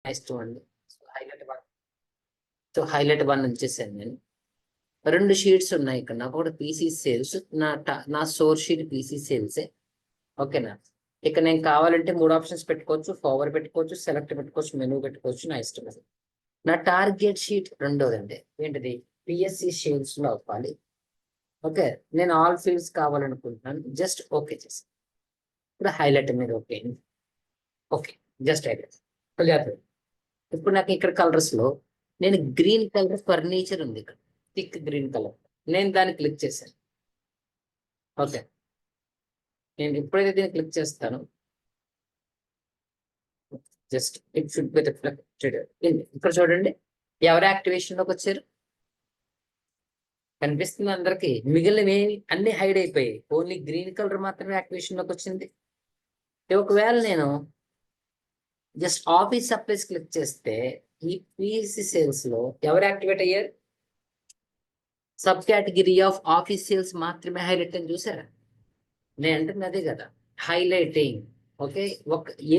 Nice to అండి. So highlight one ఉంచేసాను నేను. రెండు షీట్స్ ఉన్నాయి ఇక్కడ. నాకు కూడా పీసీ సేల్స్, నా సోర్స్ షీట్ పీసీ సేల్సే. ఓకేనా. ఇక నేను కావాలంటే 3 ఆప్షన్స్ పెట్టుకోవచ్చు, ఫార్వర్డ్ పెట్టుకోవచ్చు, సెలెక్ట్ పెట్టుకోవచ్చు, మెనూ పెట్టుకోవచ్చు, నా ఇష్టం అది. నా టార్గెట్ షీట్ రెండోదండి. ఏంటిది? పిఎస్సి షీట్స్ లో అవ్వాలి. ఓకే, నేను ఆల్ ఫీల్డ్స్ కావాలనుకుంటున్నాను. జస్ట్ ఓకే చేసి ఇప్పుడు హైలైట్ మీద ఓకే. Okay, just highlight. ఇప్పుడు నాకు ఇక్కడ కలర్స్ లో నేను గ్రీన్ కలర్ ఫర్నిచర్ ఉంది ఇక్కడ, థిక్ గ్రీన్ కలర్. నేను దాన్ని క్లిక్ చేశాను. ఓకే, నేను ఎప్పుడైతే దీన్ని క్లిక్ చేస్తాను, just it should be reflected. ఇక్కడ చూడండి, ఎవరు యాక్టివేషన్ లోకి వచ్చారు కనిపిస్తుంది అందరికి. మిగిలినవి అన్ని హైడ్ అయిపోయాయి, ఓన్లీ గ్రీన్ కలర్ మాత్రమే యాక్టివేషన్ లోకి వచ్చింది. ఒకవేళ నేను జస్ట్ ఆఫీస్ సప్లైస్ క్లిక్ చేస్తే ఈ పిఎస్సి సేల్స్ లో ఎవరు యాక్టివేట్ అయ్యారు? Sub category of office sales మాత్రమే హైలైట్ అని చూసారా? నేను అంటుంది అదే కదా, హైలైటింగ్. ఓకే,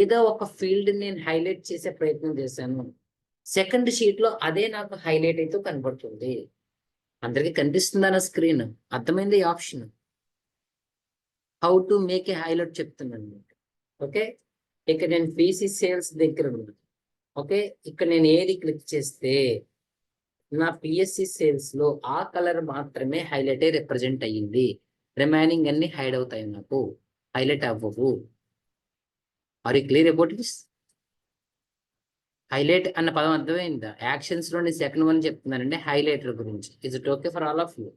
ఏదో ఒక ఫీల్డ్ నేను హైలైట్ చేసే ప్రయత్నం చేశాను. సెకండ్ షీట్ లో అదే నాకు హైలైట్ అయితే కనబడుతుంది. అందరికి కనిపిస్తుందా నా స్క్రీన్? అర్థమైంది ఈ option. How to make a highlight చెప్తున్నాను. ఓకే, ఇక నేను పీసీ సేల్స్ దగ్గర ఉన్నాను. ఓకే, ఇక్కడ నేను ఏది క్లిక్ చేస్తే నా పిఎస్సి సేల్స్ లో ఆ కలర్ మాత్రమే హైలైట్ అయి రిప్రజెంట్ అయ్యింది. రిమైనింగ్ అన్ని హైడ్ అవుతాయి, నాకు హైలైట్ అవ్వవు. Are you clear about this? Highlight అన్న పదం అర్థమైందా? యాక్షన్స్ లోని సెకండ్ వన్ చెప్తున్నానండి, హైలైటర్ గురించి. Is it okay for all of you?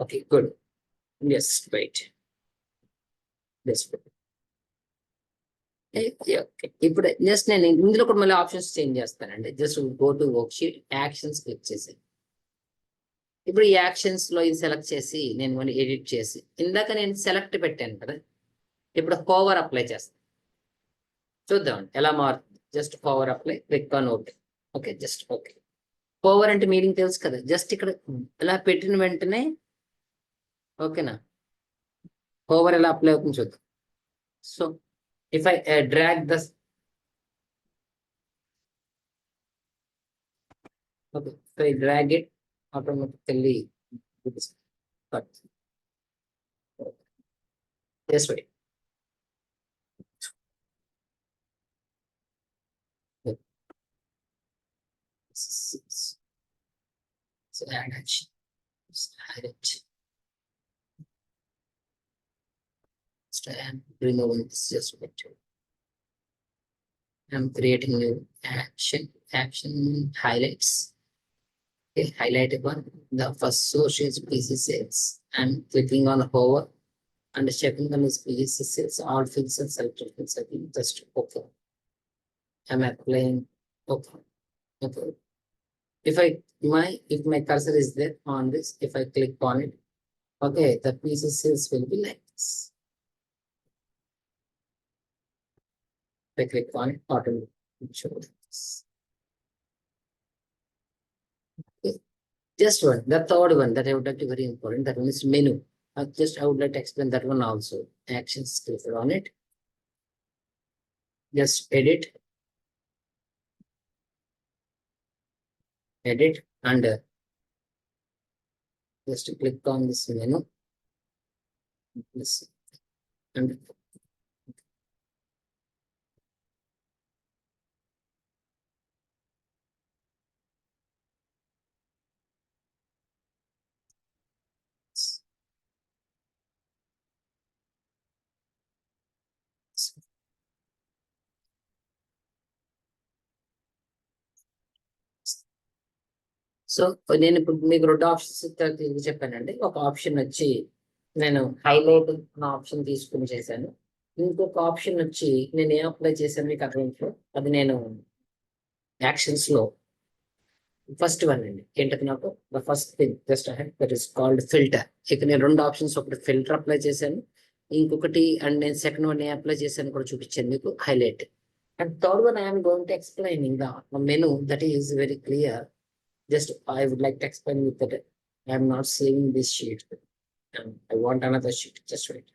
Okay, good. Yes, right. ఇప్పుడు జస్ట్ నేను ఇందులో కూడా మళ్ళీ ఆప్షన్స్ చేంజ్ చేస్తానండి. Just go to worksheet, actions click చేసి ఇప్పుడు ఈ యాక్షన్స్ లో ఇది సెలెక్ట్ చేసి నేను మళ్ళీ ఎడిట్ చేసి, ఇందాక నేను సెలెక్ట్ పెట్టాను కదా, ఇప్పుడు పవర్ అప్లై చేస్తాను. చూద్దామండి ఎలా మారుతుంది. Just power apply, click on okay. Okay, just okay. Power అంటే మీనింగ్ తెలుసు కదా, జస్ట్ ఇక్కడ ఇలా పెట్టిన వెంటనే ఓకేనా, పవర్ ఎలా అప్లై అవుతుంది చూద్దాం. So if I drag the okay, so I drag it, automatically cut. Yes, wait. So add action. Add it. I'm removing this. Just wait. I'm creating new action highlights. Okay, highlighted one. The first source is PC sales. I'm clicking on hover and checking on this PC sales. All fields and selected fields. I think just okay. I'm applying okay. Okay. If my cursor is there on this, if I click on it, okay, the PC sales will be like this. If I click on it, automatically show this. Okay. Just one, the third one that I would like to very important, that one is menu. I would like to explain that one also. Actions, click on it. Just edit, and just click on this menu. This and so నేను ఇప్పుడు మీకు రెండు options చెప్పానండి. ఒక option వచ్చి నేను highlight option తీసుకుని చేశాను. ఇంకొక ఆప్షన్ వచ్చి నేను ఏం అప్లై చేశాను మీకు అకౌంట్ లో, అది నేను యాక్షన్స్ లో ఫస్ట్ వన్ అండి. ఏంటది నాకు the first thing just that is called filter. ఇక నేను రెండు ఆప్షన్స్, ఒకటి ఫిల్టర్ అప్లై చేశాను, ఇంకొకటి అండ్ నేను సెకండ్ వన్ ఏ అప్లై చేశాను కూడా చూపించాను మీకు, highlight. And third one I'm going to explaining the menu that is very clear. Just I would like to explain with that I am not saving this sheet. I want another sheet. Just wait.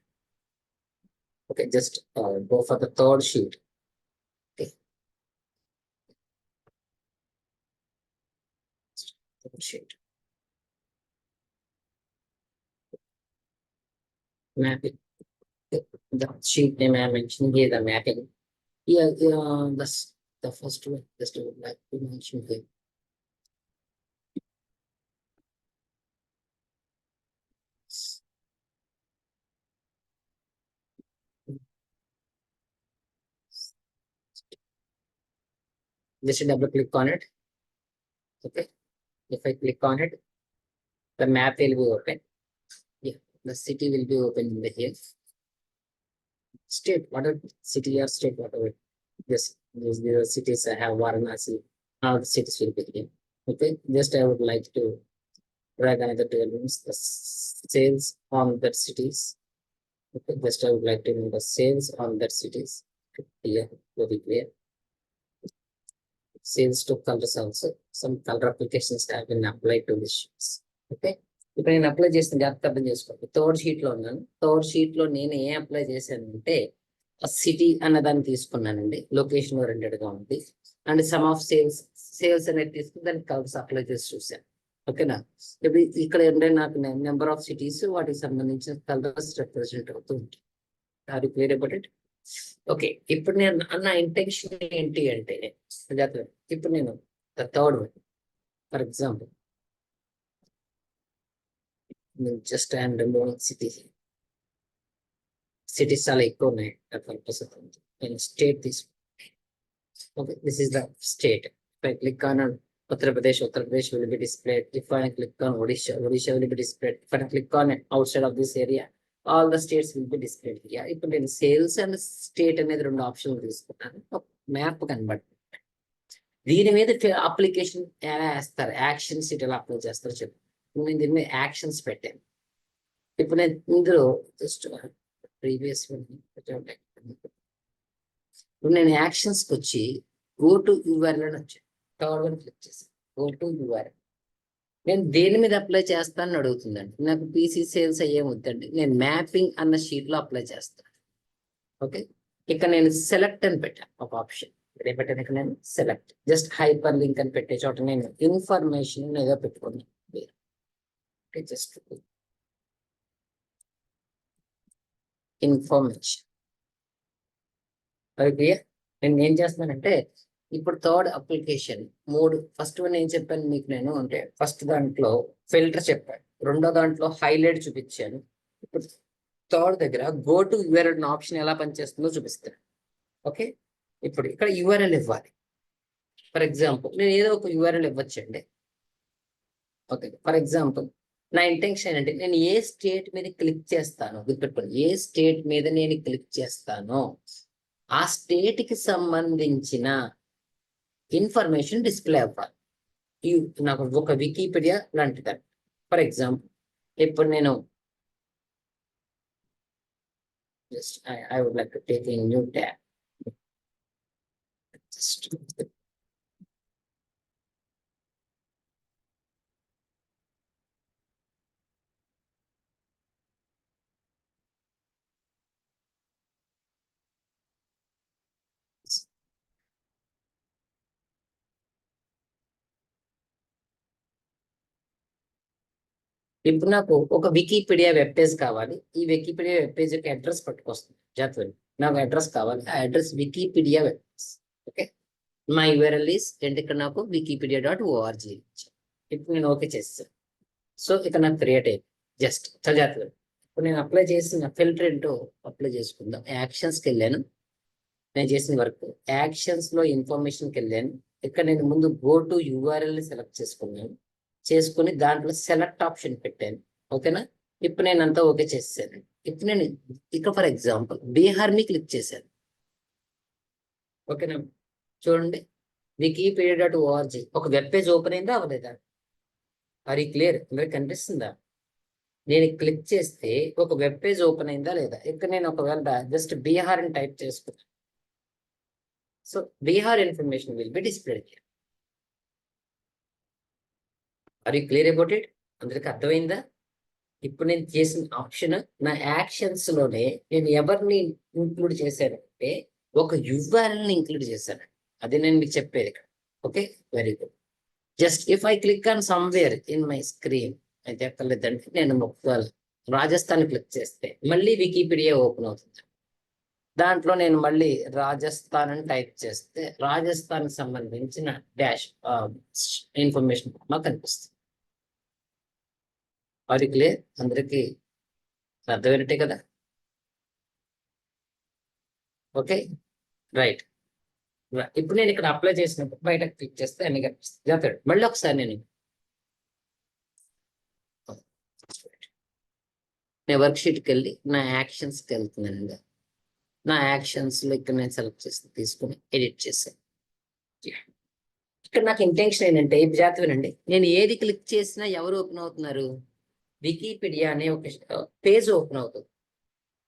Okay, just go for the third sheet. Okay, sheet. Mapping. The sheet name I mentioned here, the mapping. Yeah, that's the first one. Just would like to mention here. Just double click on it. Okay. If I click on it, the map will be open. Yeah, the city will be open in the here. State, whatever city or state, whatever. Yes, these cities I have Varanasi. All the cities will be here. Okay, just I would like to drag another elements, the sales on that cities. Okay, just I would like to know the sales on that cities. Here, very clear. Sales to colors also. Some color applications have been applied to these sheets. Okay. ఇప్పుడు నేను apply చేసిన జాగ్రత్త అర్థం చేసుకోండి. Third sheet లో ఉన్నాను. Third sheet లో నేను ఏం అప్లై చేశానంటే సిటీ అన్న దాన్ని తీసుకున్నానండి. లొకేషన్ ఓరియంటెడ్ గా ఉంది. అండ్ సమ్ ఆఫ్ సేల్స్ అనేది తీసుకుని దానికి కలర్స్ అప్లై చేసి చూశాను. ఓకేనా. ఇప్పుడు ఇక్కడ ఏంటంటే నాకు నెంబర్ ఆఫ్ సిటీస్ వాటికి సంబంధించిన కలర్స్ రిప్రజెంట్ అవుతూ ఉంటాయి. Are you clear about it? Okay. ఇప్పుడు నేను అన్న ఇంటెన్షన్ ఏంటి అంటే ఇప్పుడు నేను the third one for example just I'm removing cities చాలా ఎక్కువ ఉన్నాయి. నేను స్టేట్ తీసుకు okay, this is the state. If I click on Uttar Pradesh will be displayed. If I click on Odisha will be displayed. If I click on outside of this area, all the states will be displayed here. ఇప్పుడు నేను sales and state అనేది రెండు ఆప్షన్లు తీసుకున్నాను. Map కనబడుతుంది. దీని మీద application ఎలా వేస్తారు, యాక్షన్స్ ఇటు ఎలా అప్లై చేస్తారో చెప్పు. నేను దీని మీద యాక్షన్స్ పెట్టాను. ఇప్పుడు నేను ఇందులో జస్ట్ ప్రీవియస్ ఇప్పుడు నేను యాక్షన్స్కి వచ్చి గో టు యూఆర్ఎల్ అని వచ్చాను. థర్డ్ వన్ క్లిక్ చేశాను. Go to URL. నేను దేని మీద అప్లై చేస్తానని అడుగుతుందండి. నాకు పీసీ సేల్స్ అయ్యేం వద్దండి. నేను మ్యాపింగ్ అన్న షీట్ లో అప్లై చేస్తాను. ఓకే, ఇక్కడ నేను సెలెక్ట్ అని పెట్టాను ఒక ఆప్షన్. రేపటి ఇక్కడ నేను సెలెక్ట్ జస్ట్ హైపర్ లింక్ అని పెట్టే చోట నేను ఇన్ఫర్మేషన్ ఏదో పెట్టుకున్నాను. Just information. ఓకే, నేను ఏం చేస్తున్నానంటే ఇప్పుడు థర్డ్ అప్లికేషన్ ఫస్ట్ వన్ ఏం చెప్పాను మీకు నేను అంటే ఫస్ట్ దాంట్లో ఫిల్టర్ చెప్పాను, రెండో దాంట్లో హైలైట్ చూపించాను. ఇప్పుడు థర్డ్ దగ్గర గో టు యూఆర్ఎల్ ఆప్షన్ ఎలా పనిచేస్తుందో చూపిస్తాను. ఓకే, ఇప్పుడు ఇక్కడ యూఆర్ఎల్ ఇవ్వాలి. ఫర్ ఎగ్జాంపుల్ నేను ఏదో ఒక యూఆర్ఎల్ ఇవ్వచ్చండి. ఓకే, ఫర్ ఎగ్జాంపుల్ నా ఇంటెన్షన్ ఏంటంటే నేను ఏ స్టేట్ మీద క్లిక్ చేస్తానో గుర్తుపెట్టుకోండి. ఏ స్టేట్ మీద నేను క్లిక్ చేస్తానో ఆ స్టేట్ కి సంబంధించిన ఇన్ఫర్మేషన్ డిస్ప్లే అవ్వాలి. నాకు ఒక వికీపీడియా లాంటిది. ఫర్ ఎగ్జాంపుల్ ఇప్పుడు నేను just I would like to take a new tab. ఇప్పుడు నాకు ఒక వికీపీడియా వెబ్ పేజ్ కావాలి. ఈ వికీపీడియా వెబ్ పేజ్ యొక్క అడ్రస్ పట్టుకొస్తుంది. జాగ్రత్త, నాకు అడ్రస్ కావాలి. ఆ address Wikipedia web page. Okay, my URL is ఇక్కడ నాకు wikipedia.org. ఇప్పుడు నేను ఓకే చేస్తాను. సో ఇక్కడ నాకు క్రియేట్ అయింది. జస్ట్ చదివాను. ఇప్పుడు నేను అప్లై చేసిన ఫిల్టర్ ఏంటో అప్లై చేసుకుందాం. యాక్షన్స్కి వెళ్ళాను. నేను చేసిన వర్క్ యాక్షన్స్ లో ఇన్ఫర్మేషన్కి వెళ్ళాను. ఇక్కడ నేను ముందు గో టు యూఆర్ఎల్ ని సెలెక్ట్ చేసుకుని దాంట్లో సెలెక్ట్ ఆప్షన్ పెట్టాను. ఓకేనా, ఇప్పుడు నేను అంతా ఓకే చేసాను. ఇప్పుడు నేను ఇక్కడ ఫర్ ఎగ్జాంపుల్ బీహార్ని క్లిక్ చేశాను. ఓకేనా, చూడండి wikipedia.org ఒక వెబ్ పేజ్ ఓపెన్ అయిందా అవ్వలేదా? అది క్లియర్ అందరికి కనిపిస్తుందా? నేను క్లిక్ చేస్తే ఒక వెబ్ పేజ్ ఓపెన్ అయిందా లేదా? ఇక్కడ నేను ఒకవేళ జస్ట్ బీహార్ అని టైప్ చేసుకున్నాను. So Bihar information will be displayed here. Are you clear about it? అందరికి అర్థమైందా? ఇప్పుడు నేను చేసిన ఆప్షన్ నా యాక్షన్స్ లోనే నేను ఎవరిని ఇంక్లూడ్ చేశానంటే ఒక యూఆర్ఎల్ ని ఇంక్లూడ్ చేశాను. అది నేను మీకు చెప్పేది ఇక్కడ. Okay, very good. Just if I click on somewhere in my screen అయితే ఎక్కర్లేదంటే నేను రాజస్థాన్ క్లిక్ చేస్తే మళ్ళీ వికీపీడియా ఓపెన్ అవుతుంది. దాంట్లో నేను మళ్ళీ రాజస్థాన్ అని టైప్ చేస్తే రాజస్థాన్ సంబంధించిన డాష్ ఇన్ఫర్మేషన్ మాకు కనిపిస్తుంది. అది క్లియర్, అందరికీ అర్థమైనట్టే కదా? Okay, right. ఇప్పుడు నేను ఇక్కడ అప్లై చేసినప్పుడు బయట క్లిక్ చేస్తే అన్ని కనిపిస్తుంది. జాగ్రత్త మళ్ళీ ఒకసారి నేను వర్క్ షీట్కి వెళ్ళి నా యాక్షన్స్కి వెళ్తున్నానండి. నా యాక్షన్స్ లో ఇక్కడ నేను సెలెక్ట్ చేసి తీసుకుని ఎడిట్ చేశాను. ఇక్కడ నాకు ఇంటెన్షన్ ఏంటంటే జాగ్రత్త వినండి, నేను ఏది క్లిక్ చేసినా ఎవరు ఓపెన్ అవుతున్నారు? వికీపీడియా అనే ఒక పేజ్ ఓపెన్ అవుతుంది.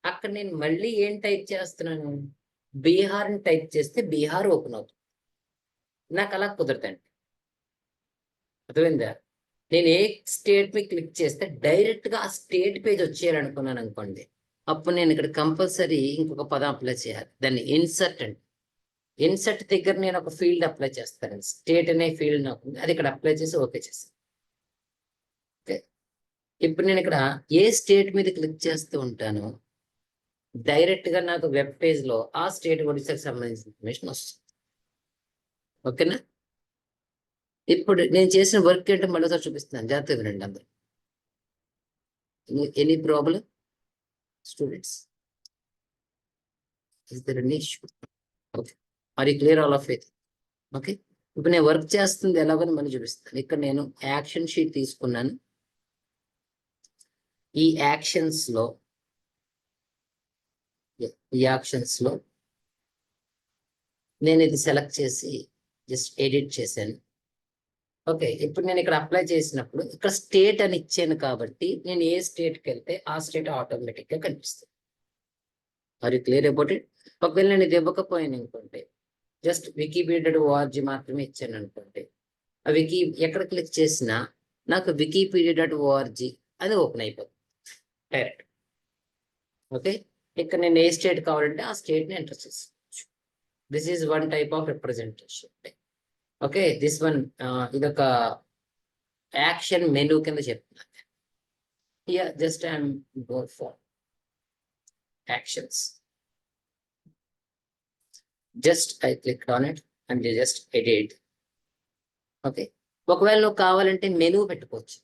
అక్కడ నేను మళ్ళీ ఏం టైప్ చేస్తున్నాను? బీహార్ అని టైప్ చేస్తే బీహార్ ఓపెన్ అవుతుంది. నాకు అలా కుదరదండి, అర్థమైందా? నేను ఏ స్టేట్ మీద క్లిక్ చేస్తే డైరెక్ట్ గా ఆ స్టేట్ పేజ్ వచ్చేయాలనుకున్నాను అనుకోండి, అప్పుడు నేను ఇక్కడ కంపల్సరీ ఇంకొక పదం అప్లై చేయాలి. దాన్ని ఇన్సర్ట్ అండి. ఇన్సర్ట్ దగ్గర నేను ఒక ఫీల్డ్ అప్లై చేస్తాను. స్టేట్ అనే ఫీల్డ్ నాకు ఉంది, అది ఇక్కడ అప్లై చేసి ఓకే చేస్తాను. ఓకే, ఇప్పుడు నేను ఇక్కడ ఏ స్టేట్ మీద క్లిక్ చేస్తూ ఉంటాను, డైరెక్ట్ గా నాకు వెబ్ పేజ్ లో ఆ స్టేట్ ఒడిశాకి సంబంధించిన ఇన్ఫర్మేషన్ వస్తుంది. ఓకేనా? ఇప్పుడు నేను చేసిన వర్క్ ఏంటో మళ్ళీసారి చూపిస్తున్నాను, జాగ్రత్తగా వినండి అందరూ. Any problem students? Is there any issue? Okay, మరి clear all of it? Okay, ఇప్పుడు నేను వర్క్ చేస్తుంది ఎలాగని మళ్ళీ చూపిస్తాను. ఇక్కడ నేను యాక్షన్ షీట్ తీసుకున్నాను. ఈ యాక్షన్స్ లో నేను ఇది సెలెక్ట్ చేసి జస్ట్ ఎడిట్ చేశాను. ఓకే, ఇప్పుడు నేను ఇక్కడ అప్లై చేసినప్పుడు ఇక్కడ స్టేట్ అని ఇచ్చాను కాబట్టి నేను ఏ స్టేట్కి వెళ్తే ఆ స్టేట్ ఆటోమేటిక్ గా కనిపిస్తుంది. మరి క్లియర్ అబౌట్ ఇట్? ఒకవేళ నేను ఇది ఇవ్వకపోయాను అనుకోండి, జస్ట్ wikipedia.org మాత్రమే ఇచ్చాను అనుకోండి, ఆ ఎక్కడ క్లిక్ చేసినా నాకు wikipedia.org అది ఓపెన్ అయిపోతుంది డైరెక్ట్. ఓకే, ఇక్కడ నేను ఏ స్టేట్ కావాలంటే ఆ స్టేట్ ని ఎంటర్ చేసుకోవచ్చు. This is one type of representation. Okay, this one ఇదొక యాక్షన్ మెనూ కింద చెప్తున్నాను. Here just I'm go for actions. Just I click on it and just edit. Okay, ఒకవేళ నువ్వు కావాలంటే మెనూ పెట్టుకోవచ్చు.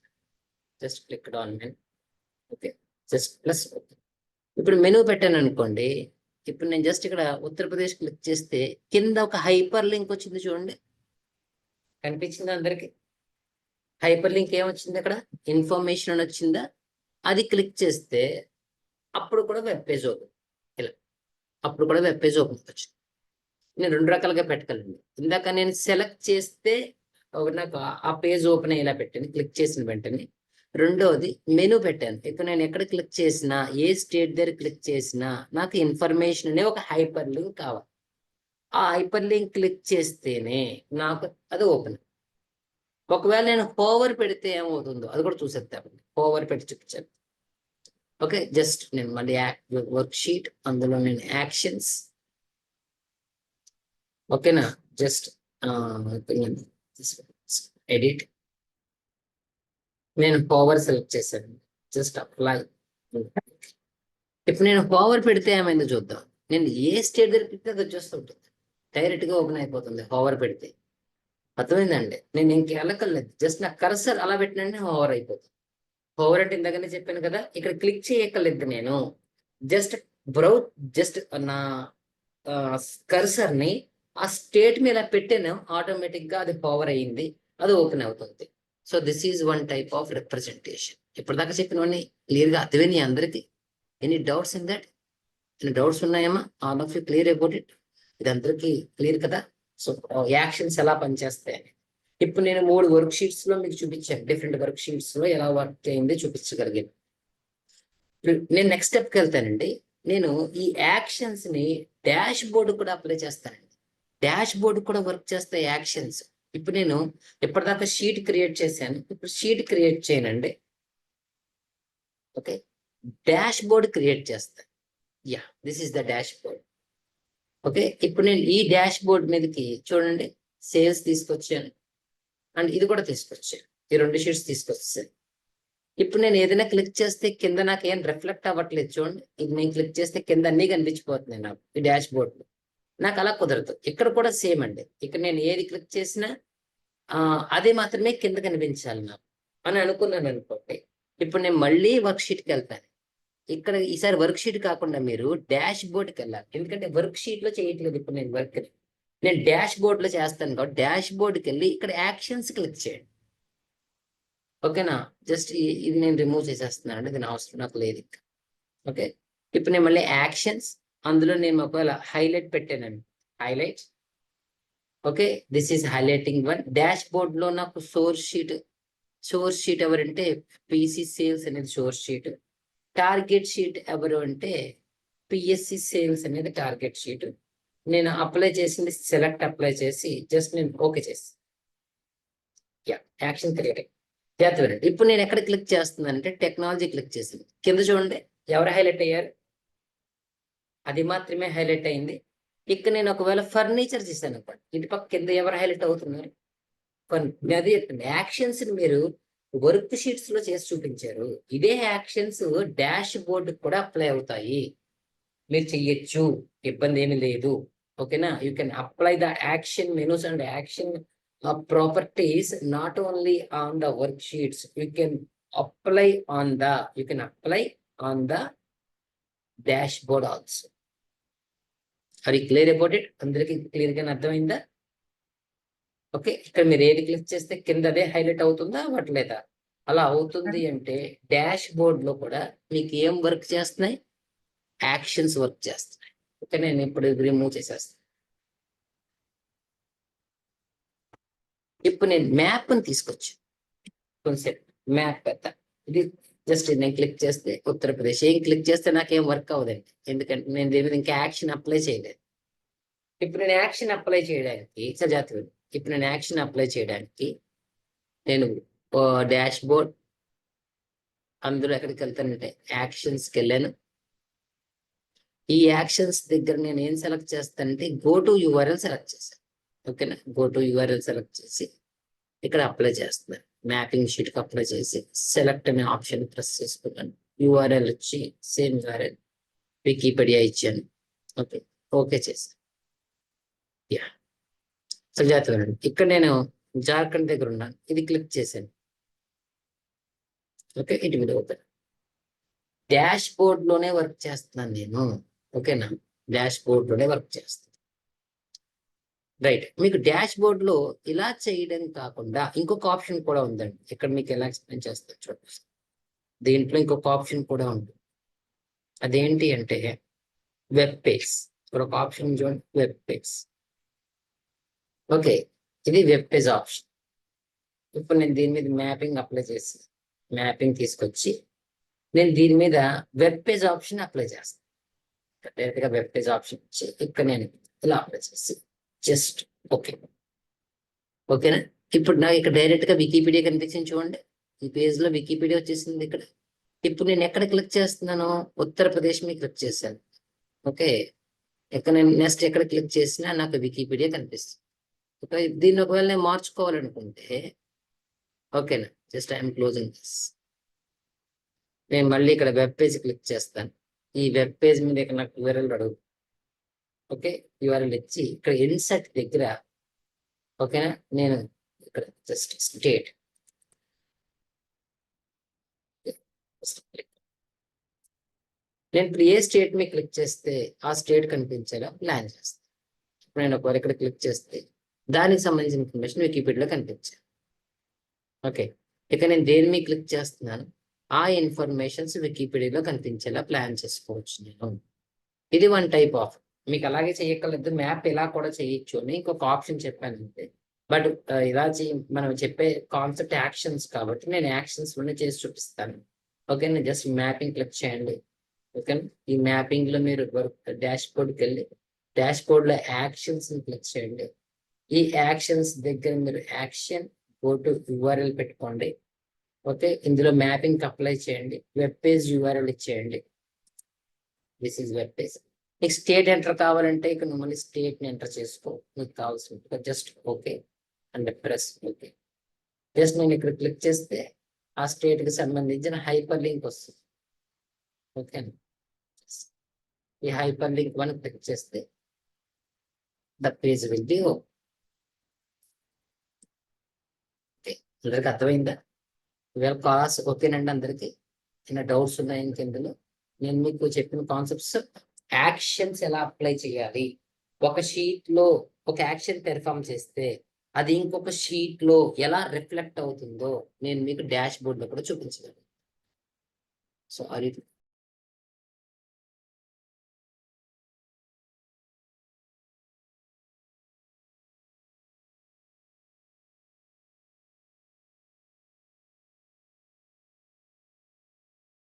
Just click on menu. Okay, just plus. ఇప్పుడు menu పెట్టాను అనుకోండి, ఇప్పుడు నేను జస్ట్ ఇక్కడ ఉత్తరప్రదేశ్ క్లిక్ చేస్తే కింద ఒక హైపర్ లింక్ వచ్చింది చూడండి, కనిపించిందా అందరికి? హైపర్ లింక్ ఏమొచ్చింది అక్కడ? ఇన్ఫర్మేషన్ అని వచ్చిందా? అది క్లిక్ చేస్తే అప్పుడు కూడా వెబ్ పేజ్ ఓపెన్, ఇలా అప్పుడు కూడా వెబ్ పేజ్ ఓపెన్ అవ్వచ్చు. నేను రెండు రకాలుగా పెట్టగలను. ఇందాక నేను సెలెక్ట్ చేస్తే నాకు ఆ పేజ్ ఓపెన్ అయ్యేలా పెట్టాను క్లిక్ చేసిన వెంటనే. రెండోది మెనూ పెట్టాను. ఇప్పుడు నేను ఎక్కడ క్లిక్ చేసినా, ఏ స్టేట్ దగ్గర క్లిక్ చేసినా నాకు ఇన్ఫర్మేషన్ అనే ఒక హైపర్ లింక్ కావాలి. ఆ హైపర్ లింక్ క్లిక్ చేస్తేనే నాకు అది ఓపెన్. ఒకవేళ నేను హోవర్ పెడితే ఏమవుతుందో అది కూడా చూసేద్దాం. హోవర్ పెట్టి చూపించాను. ఓకే, జస్ట్ నేను మళ్ళీ వర్క్ షీట్, అందులో నేను యాక్షన్స్. ఓకేనా? జస్ట్ ఎడిట్, నేను హోవర్ సెలెక్ట్ చేశాను. Just apply. ఇప్పుడు నేను హోవర్ పెడితే ఏమైందో చూద్దాం. నేను ఏ స్టేట్ దగ్గర పెడితే అది వచ్చేస్తుంటుంది, డైరెక్ట్ గా ఓపెన్ అయిపోతుంది హోవర్ పెడితే. అర్థమైందండి? నేను ఇంకెళ్ళకలేదు, జస్ట్ నా కర్సర్ అలా పెట్టినంటే హోవర్ అయిపోతుంది. హోవర్ అంటే ఇందాకనే చెప్పాను కదా, ఇక్కడ క్లిక్ చేయక్కర్లేదు. నేను జస్ట్ జస్ట్ నా కర్సర్ ని ఆ స్టేట్ మీద పెట్టాను, ఆటోమేటిక్ గా అది హోవర్ అయ్యింది, అది ఓపెన్ అవుతుంది. So this is one type of representation. ఇప్పటిదాకా చెప్పినవన్నీ క్లియర్ గా అర్థమైనాయి అందరికి? Any doubts in that? Any doubts ఉన్నాయమ్మా? All of you clear about it? ఇది అందరికి క్లియర్ కదా? సో యాక్షన్స్ ఎలా పనిచేస్తాయని ఇప్పుడు నేను 3 వర్క్ షీట్స్ లో మీకు చూపించాను. డిఫరెంట్ వర్క్ షీట్స్ లో ఎలా వర్క్ అయింది చూపించగలిగాను. నేను నెక్స్ట్ స్టెప్కి వెళ్తానండి. నేను ఈ యాక్షన్స్ ని డాష్ బోర్డ్ కూడా అప్లై చేస్తానండి. డాష్ బోర్డ్ కూడా వర్క్ చేస్తాయి యాక్షన్స్. ఇప్పుడు నేను ఇప్పటిదాకా షీట్ క్రియేట్ చేశాను, ఇప్పుడు షీట్ క్రియేట్ చేయనండి. ఓకే, డాష్ బోర్డ్ క్రియేట్ చేస్తాను. Yeah, this is the dash board. Okay, ఇప్పుడు నేను ఈ డాష్ బోర్డ్ మీదకి చూడండి సేల్స్ తీసుకొచ్చాను. అండ్ ఇది కూడా తీసుకొచ్చాను, ఈ 2 షీట్స్ తీసుకొచ్చేసాను. ఇప్పుడు నేను ఏదైనా క్లిక్ చేస్తే కింద నాకు ఏం రిఫ్లెక్ట్ అవ్వట్లేదు చూడండి. ఇది నేను క్లిక్ చేస్తే కింద అన్ని కనిపించిపోతున్నాయి నాకు ఈ డాష్ బోర్డ్ లో. నాకు అలా కుదరదు. ఇక్కడ కూడా సేమ్ అండి. ఇక్కడ నేను ఏది క్లిక్ చేసినా అదే మాత్రమే కింద కనిపించాలి నాకు అని అనుకున్నాను అనుకోండి. ఇప్పుడు నేను మళ్ళీ వర్క్ షీట్కి వెళ్తాను. ఇక్కడ ఈసారి వర్క్ షీట్ కాకుండా మీరు డాష్ బోర్డ్కి వెళ్ళాలి. ఎందుకంటే వర్క్ షీట్ లో చేయట్లేదు ఇప్పుడు నేను వర్క్. నేను డాష్ బోర్డ్ లో చేస్తాను కాబట్టి డాష్ బోర్డ్కి వెళ్ళి ఇక్కడ యాక్షన్స్ క్లిక్ చేయండి. ఓకేనా? జస్ట్ ఇది నేను రిమూవ్ చేసేస్తున్నాను అండి, దీని అవసరం నాకు లేదు ఇంకా. ఓకే, ఇప్పుడు నేను మళ్ళీ యాక్షన్స్, అందులో నేను ఒకవేళ హైలైట్ పెట్టానండి, highlight. Okay, this is highlighting one. Dash board లో నాకు సోర్స్ షీట్ ఎవరంటే పిసి సేల్స్ అనేది సోర్స్ షీట్. టార్గెట్ షీట్ ఎవరు అంటే పిఎస్సి సేల్స్ అనేది టార్గెట్ షీట్. నేను అప్లై చేసింది సెలెక్ట్ అప్లై చేసి జస్ట్ నేను ఓకే చేసి యాక్షన్ క్రియేటింగ్ చేస్తాను. ఇప్పుడు నేను ఎక్కడ క్లిక్ చేస్తున్నానంటే టెక్నాలజీ క్లిక్ చేసింది. కింద చూడండి ఎవరు హైలైట్ అయ్యారు, అది మాత్రమే హైలైట్ అయింది. ఇక్కడ నేను ఒకవేళ ఫర్నిచర్ చేశాను అనుకోండి, ఇటు పక్క కింద ఎవరు హైలైట్ అవుతున్నారు, అది యాక్షన్స్ మీరు వర్క్ షీట్స్ లో చేసి చూపించారు. ఇదే యాక్షన్స్ డాష్ బోర్డ్ కూడా అప్లై అవుతాయి, మీరు చెయ్యొచ్చు, ఇబ్బంది ఏమి లేదు. ఓకేనా? You can apply the action menus and action properties not only on the worksheets, you can apply on the dashboard also. Are you clear about it? అందరికి క్లియర్ గా అర్థమైందా? ఓకే, ఇక్కడ మీరు ఏది క్లిక్ చేస్తే కింద అదే హైలైట్ అవుతుందా అవ్వట్లేదా? అలా అవుతుంది అంటే డాష్ బోర్డ్ లో కూడా మీకు ఏం వర్క్ చేస్తున్నాయి, యాక్షన్స్ వర్క్ చేస్తున్నాయి. ఓకే, నేను ఇప్పుడు రిమూవ్ చేసేస్తాను. ఇప్పుడు నేను మ్యాప్ ని తీసుకొచ్చాను, కాన్సెప్ట్ మ్యాప్ పెద్ద. ఇది జస్ట్ నేను క్లిక్ చేస్తే ఉత్తరప్రదేశ్, ఏం క్లిక్ చేస్తే నాకేం వర్క్ అవ్వదండి, ఎందుకంటే నేను దీని మీద ఇంకా యాక్షన్ అప్లై చేయలేదు. ఇప్పుడు నేను యాక్షన్ అప్లై చేయడానికి సజాతీయుడు, ఇప్పుడు నేను యాక్షన్ అప్లై చేయడానికి నేను డాష్ బోర్డ్, అందులో ఎక్కడికి వెళ్తానంటే యాక్షన్స్కి వెళ్ళాను. ఈ యాక్షన్స్ దగ్గర నేను ఏం సెలెక్ట్ చేస్తానంటే గో టు యూఆర్ఎల్ సెలెక్ట్ చేశాను. ఓకేనా? గో టు యూఆర్ఎల్ సెలెక్ట్ చేసి ఇక్కడ అప్లై చేస్తున్నాను. మ్యాపింగ్ షీట్ కి అప్లై చేసి సెలెక్ట్ అనే ఆప్షన్ ప్రెస్ చేసుకున్నాను. యూఆర్ఎల్ వచ్చి సేమ్ యూఆర్ఎల్ వికీపీడియా ఇచ్చాను. ఓకే, ఓకే చేశాను. యా, సజాతీయుడు. ఇక్కడ నేను జార్ఖండ్ దగ్గర ఉన్నాను, ఇది క్లిక్ చేశాను. ఓకే, ఇటు మీద ఓపెన్. డాష్ బోర్డ్ లోనే వర్క్ చేస్తున్నాను నేను. ఓకేనా? డాష్ బోర్డ్ లోనే వర్క్ చేస్తాను. రైట్, మీకు డాష్ బోర్డ్ లో ఇలా చేయడం కాకుండా ఇంకొక ఆప్షన్ కూడా ఉందండి. ఇక్కడ మీకు ఎలా ఎక్స్ప్లెయిన్ చేస్తాను చూడండి. దీంట్లో ఇంకొక ఆప్షన్ కూడా ఉంది. అదేంటి అంటే వెబ్ పేజ్. ఇక్కడ ఒక ఆప్షన్ చూడండి, వెబ్ పేజ్. ఓకే, ఇది వెబ్ పేజ్ ఆప్షన్. ఇప్పుడు నేను దీని మీద మ్యాపింగ్ అప్లై చేసి మ్యాపింగ్ తీసుకొచ్చి నేను దీని మీద వెబ్ పేజ్ ఆప్షన్ అప్లై చేస్తాను. డైరెక్ట్ గా వెబ్ పేజ్ ఆప్షన్ ఇచ్చి ఇక్కడ నేను ఇలా అప్లై చేసి జస్ట్ ఓకే. ఓకేనా? ఇప్పుడు నాకు ఇక్కడ డైరెక్ట్ గా వికీపీడియా కనిపించింది చూడండి, ఈ పేజ్ లో వికీపీడియా వచ్చేసింది ఇక్కడ. ఇప్పుడు నేను ఎక్కడ క్లిక్ చేస్తున్నాను, ఉత్తరప్రదేశ్ మీద క్లిక్ చేశాను. ఓకే, ఇక్కడ నేను నెక్స్ట్ ఎక్కడ క్లిక్ చేసినా నాకు వికీపీడియా కనిపిస్తుంది. ఓకే, దీన్ని ఒకవేళ నేను మార్చుకోవాలనుకుంటే ఓకేనా, జస్ట్ ఐఎమ్ క్లోజింగ్ దిస్. నేను మళ్ళీ ఇక్కడ వెబ్ పేజ్ క్లిక్ చేస్తాను. ఈ వెబ్ పేజ్ మీద ఇక్కడ నాకు యూఆర్ఎల్ అడుగు. ఓకే, యూఆర్ఎల్ ఇచ్చి ఇక్కడ ఇన్సర్ట్ దగ్గర ఓకేనా, నేను ఇక్కడ జస్ట్ స్టేట్ నేను ఇప్పుడు ఏ స్టేట్ మీద క్లిక్ చేస్తే ఆ స్టేట్ కనిపించేలా ప్లాన్ చేస్తాను. నేను ఒకవేళ ఇక్కడ క్లిక్ చేస్తే దానికి సంబంధించిన ఇన్ఫర్మేషన్ వికీపీడియాలో కనిపించాను. ఓకే, ఇక నేను దేని మీద క్లిక్ చేస్తున్నాను ఆ ఇన్ఫర్మేషన్స్ వికీపీడియాలో కనిపించేలా ప్లాన్ చేసుకోవచ్చు నేను. ఇది వన్ టైప్ ఆఫ్. మీకు అలాగే చేయక్కర్లేదు, మ్యాప్ ఇలా కూడా చేయొచ్చు అని ఇంకొక ఆప్షన్ చెప్పాను అంతే. బట్ ఇలా మనం చెప్పే కాన్సెప్ట్ యాక్షన్స్ కాబట్టి నేను యాక్షన్స్ లోనే చేసి చూపిస్తాను. ఓకే, నేను జస్ట్ మ్యాపింగ్ క్లిక్ చేయండి. ఓకే, ఈ మ్యాపింగ్ లో మీరు డాష్ బోర్డ్కి వెళ్ళి డాష్ బోర్డ్ లో యాక్షన్స్ క్లిక్ చేయండి. ఈ యాక్షన్స్ దగ్గర మీరు యాక్షన్ గో టు యూఆర్ఎల్ పెట్టుకోండి. ఓకే, ఇందులో మ్యాపింగ్ అప్లై చేయండి, వెబ్ పేజ్ యూఆర్ఎల్ ఇచ్చేయండి. This is web page. నీకు స్టేట్ ఎంటర్ కావాలంటే ఇక నువ్వు మళ్ళీ స్టేట్ ని ఎంటర్ చేసుకో, నీకు కావాల్సింది just okay and press okay. Just నేను ఇక్కడ క్లిక్ చేస్తే ఆ స్టేట్ కి సంబంధించిన హైపర్ లింక్ వస్తుంది. ఓకే, ఈ హైపర్ లింక్ మనం క్లిక్ చేస్తే the page will be open. అందరికి అర్థమైందా? ఇవాళ క్లాస్ ఓకేనండి అందరికి? ఏమైనా డౌట్స్ ఉన్నాయంటే ఇందులో నేను మీకు చెప్పిన కాన్సెప్ట్స్, యాక్షన్స్ ఎలా అప్లై చేయాలి, ఒక షీట్ లో ఒక యాక్షన్ పెర్ఫామ్ చేస్తే అది ఇంకొక షీట్ లో ఎలా రిఫ్లెక్ట్ అవుతుందో నేను మీకు డాష్ బోర్డ్ లో కూడా చూపించగలను. సో అది